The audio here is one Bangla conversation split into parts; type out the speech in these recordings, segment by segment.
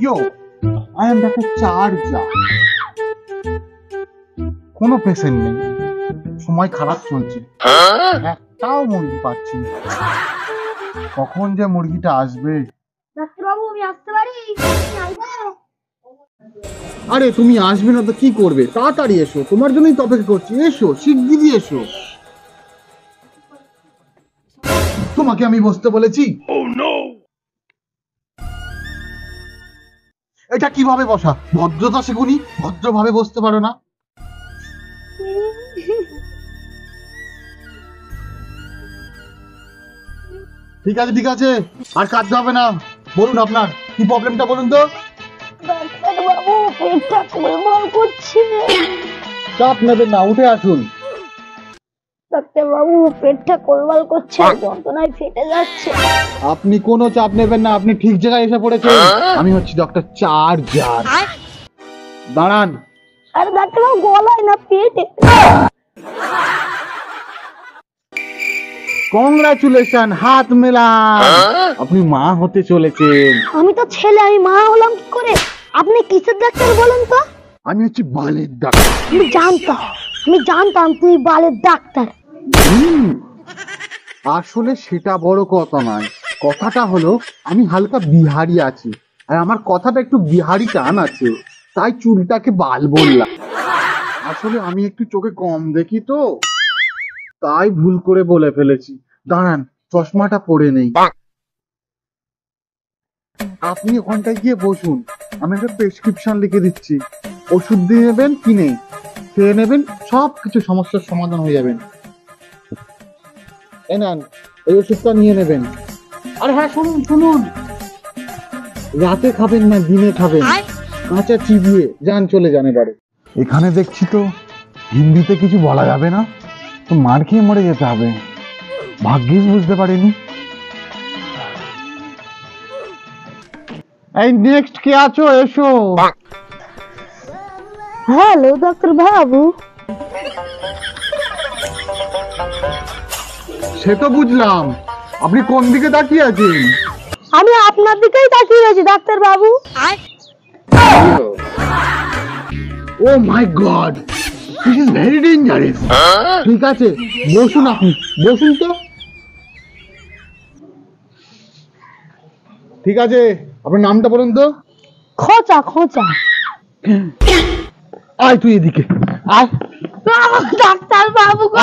Yo, I am Dr. চার্জা। কোনো পেশেন্ট নেই, সময় খারাপ চলছে, একটাও মুরগি পাচ্ছি না। কখন যে মুরগিটা আসবে? ডাক্তারবাবু আমি আসতে পারি? আরে তুমি আসবে না তো কি করবে? তাড়াতাড়ি এসো, তোমার জন্যই তো অপেক্ষা করছি। এসো, শিগগিরই এসো। তোমাকে আমি বসতে বলেছি। এটা কিভাবে বসা? ভদ্রতা শেখুনি, ভদ্রভাবে বসতে পারো না? ঠিক আছে ঠিক আছে, আর কাঁদতে হবে না। বলুন আপনার কি প্রবলেমটা বলুন তো। ডাক্তারবাবু পেটটা গোলমাল করছে। চাপ নেবেন না, উঠে আসুন। ডাক্তারবাবু পেটটা গোলমাল করছে, যন্ত্রণায় ফেটে যাচ্ছে। আপনি কোনো চাপ নেবেন না, আপনি ঠিক জায়গায় এসে পড়েছেন। আমি হচ্ছি ডক্টর চার্জার। দাঁড়ান। আরে ডাক্তারবাবু গলায় না পেটে। কংগ্রাচুলেশন, হাত মেলান। আপনি মা হতে চলেছেন। আমি তো ছেলে, আমি মা হলাম কি করে? আপনি কিসের ডাক্তার বলেন তো? আমি হচ্ছি বালের ডাক্তার। আমি জানতাম তুই বালের ডাক্তার। আসলে সেটা বড় কথা নয়, কথাটা হলো আমি হালকা বিহারি আছি, আর আমার কথাটা একটু বিহারি টান আছে, তাই চুলটাকে বাল বললাম। আসলে আমি একটু চোখে কম দেখি তো, তাই ভুল করে বলে ফেলেছি। দাঁড়ান, চশমাটা পরে নেই। আপনি ওখানটায় গিয়ে বসুন, আমি একটা প্রেসক্রিপশন লিখে দিচ্ছি। ওষুধ দিয়ে নেবেন, কিনে খেয়ে নেবেন, সব কিছু সমস্যার সমাধান হয়ে যাবেন। এই নেন, এই ওষুধটা নিয়ে নেবেন। আর হ্যাঁ শুনুন শুনুন, রাতে খাবেন না, দিনে খাবেন, কাঁচা চিবিয়ে যান, চলে যান এবারে। এখানে দেখছি তো হিন্দিতে কিছু বলা যাবে না, তো মার খেয়ে মরে যেতে হবে। ভাগ্যিস বুঝতে পারিনি। এই নেক্সট কে আছো? এসো। হ্যালো ডাক্তার বাবু। সে তো বুঝলাম, আপনি কোন দিকে তাকিয়ে আছেন? আমি আপনার দিকেই তাকিয়ে রয়েছি ডাক্তার বাবু। Oh my God, this is very dangerous. ঠিক আছে, বসুন, আপনি বসুন তো। ঠিক আছে, আপনার নামটা বলুন তো। খোঁচা খোঁচা। আয় তুই এদিকে আয়। ডাক্তার বাবু গো,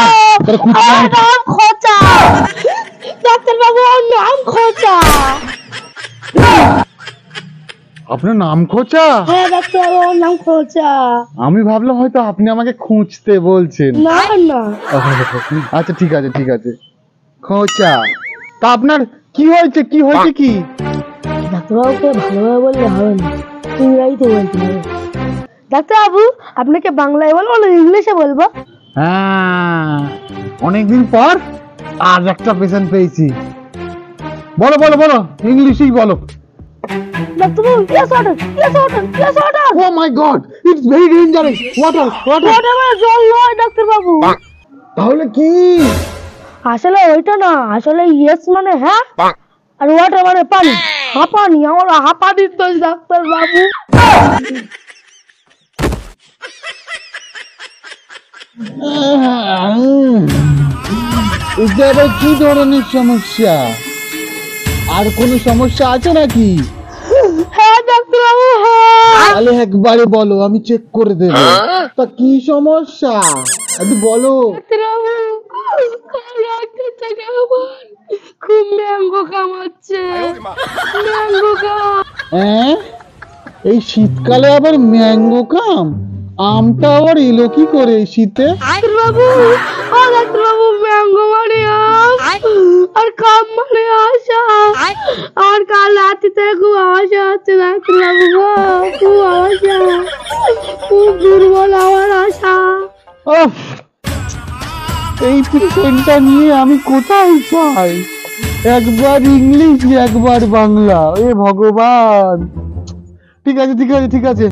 তোর খুঁজে আমার নাম খোঁচা। ডাক্তার বাবু আমার নাম খোঁচা। আপনার নাম খোঁচা? হ্যাঁ ডাক্তার বাবু আমার নাম খোঁচা। আমি ভাবলাম হয়তো আপনি আমাকে খুঁজতে বলছেন। না না। আচ্ছা ঠিক আছে ঠিক আছে, খোঁচা। তা আপনার কি হয়েছে, কি হয়েছে কি? ডাক্তার বাবুকে ভালোভাবে বললে হবে না, ইংরাজিতে বলতে হবে। ডাক্তার বাবু আপনাকে বাংলায় বলবো না ইংলিশে বলবো? হ্যাঁ, অনেকদিন পর আজ একটা পেশেন্ট পেয়েছি। বলো বলো বলো, ইংলিশেই বলো। ডাক্তার বাবু yes water, yes water, yes water. Oh my god, it's very dangerous. Water water. Water মানে জল নয় ডাক্তার বাবু। তাহলে কি? আসলে ওইটা না, আসলে ইয়েস মানে হ্যাঁ, আর ওয়াটার মানে পানি। হাঁপানি, আমার হাঁপানির দোষ ডাক্তার বাবু। এটা আবার কি ধরনের সমস্যা? আর কোনো সমস্যা আছে নাকি? হ্যাঁ ডাক্তার বাবু হ্যাঁ। তাহলে একবারে বলো, আমি চেক করে দেব। তা কি সমস্যা একটু বলো। ডাক্তার বাবু রাতে থেকে আমার খুব ম্যাঙ্গো কামাচ্ছে, ম্যাঙ্গো কাম। হ্যাঁ, এই শীতকালে আবার ম্যাঙ্গো কাম? আমটা আবার এলো কি করে এই শীতে? ডাক্তার বাবু, ও ডাক্তার বাবু ম্যাঙ্গো মানে আম, আর কাম মানে আশা। আর কাল রাতে থেকে খুব আশা হচ্ছে ডাক্তার বাবু গো, খুব আশা, খুব দুর্বল আমার আশা। উফ, এই পেশেন্টটা নিয়ে আমি কোথায় যাই? একবার ইংলিশ, একবার বাংলা, এ ভগবান। ঠিক আছে ঠিক আছে ঠিক আছে,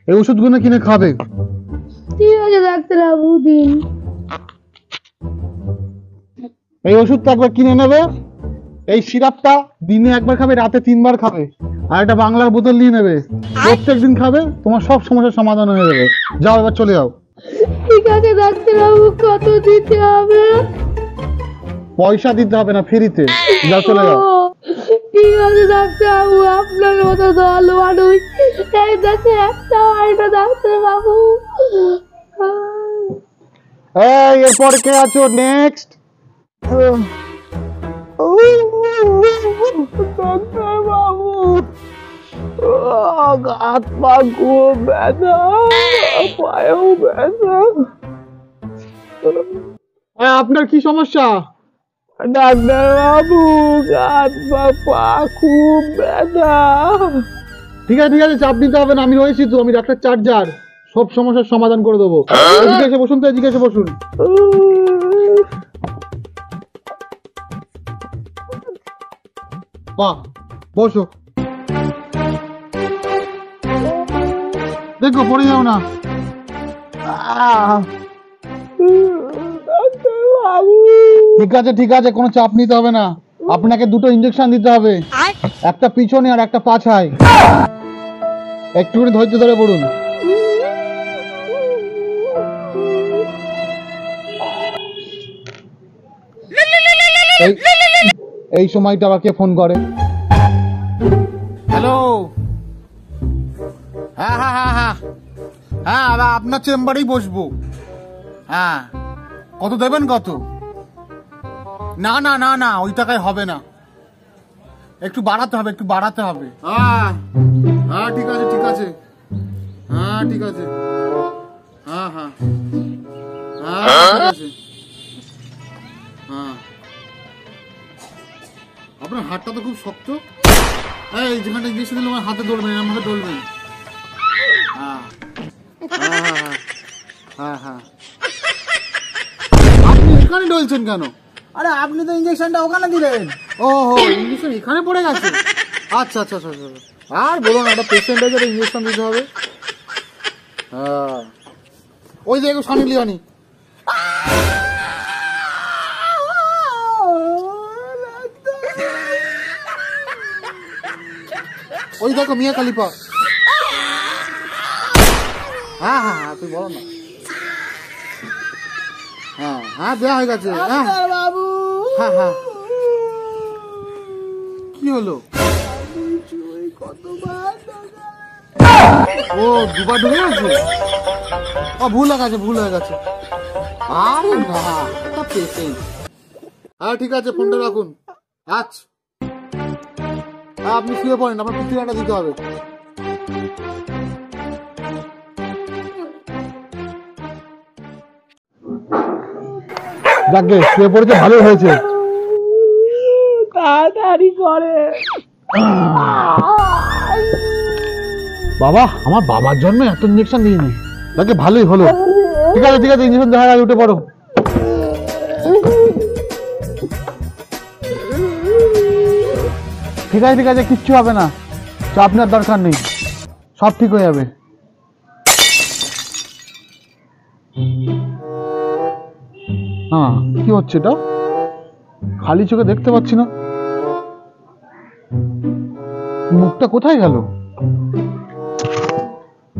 এই ওষুধগুলো কিনে খাবে। ঠিক আছে ডাক্তার বাবু দিন। এই ওষুধটা একবার কিনে নেবে, এই সিরাপটা দিনে একবার খাবে, রাতে 3 বার খাবে, আর একটা বাংলার বোতল নিয়ে নেবে, প্রত্যেকদিন খাবে, তোমার সব সমস্যার সমাধান হয়ে যাবে। যাও এবার চলে যাও। ঠিক আছে ডাক্তারবাবু, কত দিতে হবে? পয়সা দিতে হবে না, ফ্রিতে। যাও চলে যাও। ঠিক আছে ডাক্তারবাবু, আপনার মতো দল মানুষ এই দেশে একটা হয় না ডাক্তারবাবু। এই এরপর কে আছো নেক্সট? ডাক্তারবাবু, হাত পা খুব ব্যথা, পায়েও ব্যথা। আপনার কি সমস্যা? ডাক্তারবাবু, হাত পা খুব ব্যথা। ঠিক আছে ঠিক আছে, চাপ নিতে হবে না, আমি রয়েছি তো, আমি ডাক্তার চার্জার, সব সমস্যার সমাধান করে দেবো। এদিকে এসে বসুন তো, এদিকে এসে বসুন। বাহ, বসো। দেখো পড়ে যাও না। ঠিক আছে ঠিক আছে, কোনো চাপ নিতে হবে না। আপনাকে 2টো ইঞ্জেকশন দিতে হবে, একটা পিছনে আর একটা পাছায়। একটুখানি ধৈর্য ধরে পড়ুন। এই সময়টা আমাকে ফোন করে। হ্যালো, হ্যাঁ হ্যাঁ হ্যাঁ হ্যাঁ হ্যাঁ, আপনার চেম্বারেই বসবো। হ্যাঁ, কত দেবেন? কত? না না না না, ওই টাকায় হবে না, একটু বাড়াতে হবে, একটু বাড়াতে হবে। হ্যাঁ হ্যাঁ, ঠিক আছে ঠিক আছে, হ্যাঁ ঠিক আছে, হ্যাঁ হ্যাঁ হ্যাঁ ঠিক আছে। হ্যাঁ, আপনার হাতটা তো খুব শক্ত। এই যেখানে ইঞ্জেকশন দিলে আমার হাতে ধরবেন, এরকম ভাবে ধরবেন। হ্যাঁ হ্যাঁ হ্যাঁ হ্যাঁ, আপনি এখানে ডলছেন কেন? আরে আপনি তো ইঞ্জেকশনটা ওখানে দিলেন। ও হো, ইঞ্জেকশন এখানে পড়ে গেছে। আচ্ছা আচ্ছা আচ্ছা আচ্ছা, আর বলুন, একটা পেশেন্টের যাতে ইঞ্জেকশন দিতে হবে। হ্যাঁ, ওই দেখো সানি লিওনি। ওই দেখো মিয়া খালিফা। হ্যাঁ হ্যাঁ হ্যাঁ, তুই বলো না। হ্যাঁ হ্যাঁ, দেওয়া হয়ে গেছে। হ্যাঁ বাবু, হ্যাঁ হ্যাঁ, কি হলো? ও 2বার ঢুকে গেছে। ও ভুল হয়ে গেছে, ভুল হয়ে গেছে। আরে না, একটা পেশেন্ট। হ্যাঁ ঠিক আছে, ফোনটা রাখুন। আচ্ছা, হ্যাঁ আপনি শুয়ে পড়েন, আপনার পিছুটা দিতে হবে। যাকে শুয়ে পড়েছে, ভালো হয়েছে। তাড়াতাড়ি করে। বাবা, আমার বাবার জন্য এত ইঞ্জেকশন দিইনি, তাকে ভালোই হলো। ঠিক আছে ঠিক আছে, ইঞ্জেকশন দেখা গেছে, উঠে পড়ো। ঠিক আছে ঠিক আছে, কিচ্ছু হবে না, চাপ নেওয়ার দরকার নেই, সব ঠিক হয়ে যাবে। হ্যাঁ, কি হচ্ছে এটা? খালি চোখে দেখতে পাচ্ছি না, মুখটা কোথায় গেল?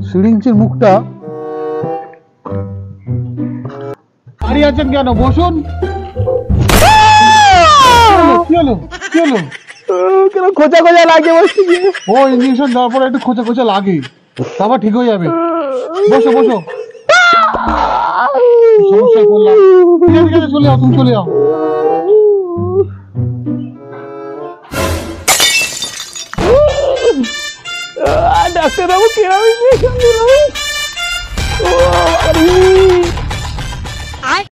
সিরিঞ্জের মুখটা। দাঁড়িয়ে আছেন কেন? বসুন। কি হলো কি হলো? কেন খোঁচা খোঁচা লাগে বসতে গিয়ে? ও ইঞ্জেকশন দেওয়ার পরে একটু খোঁচা খোঁচা লাগে, তারপর ঠিক হয়ে যাবে। বসো বসো। সমস্যায় পড়লাম। ঠিক আছে ঠিক আছে, চলে যাও, তুমি চলে যাও। ডাক্তারবাবু, কেন ইঞ্জেকশন দিল?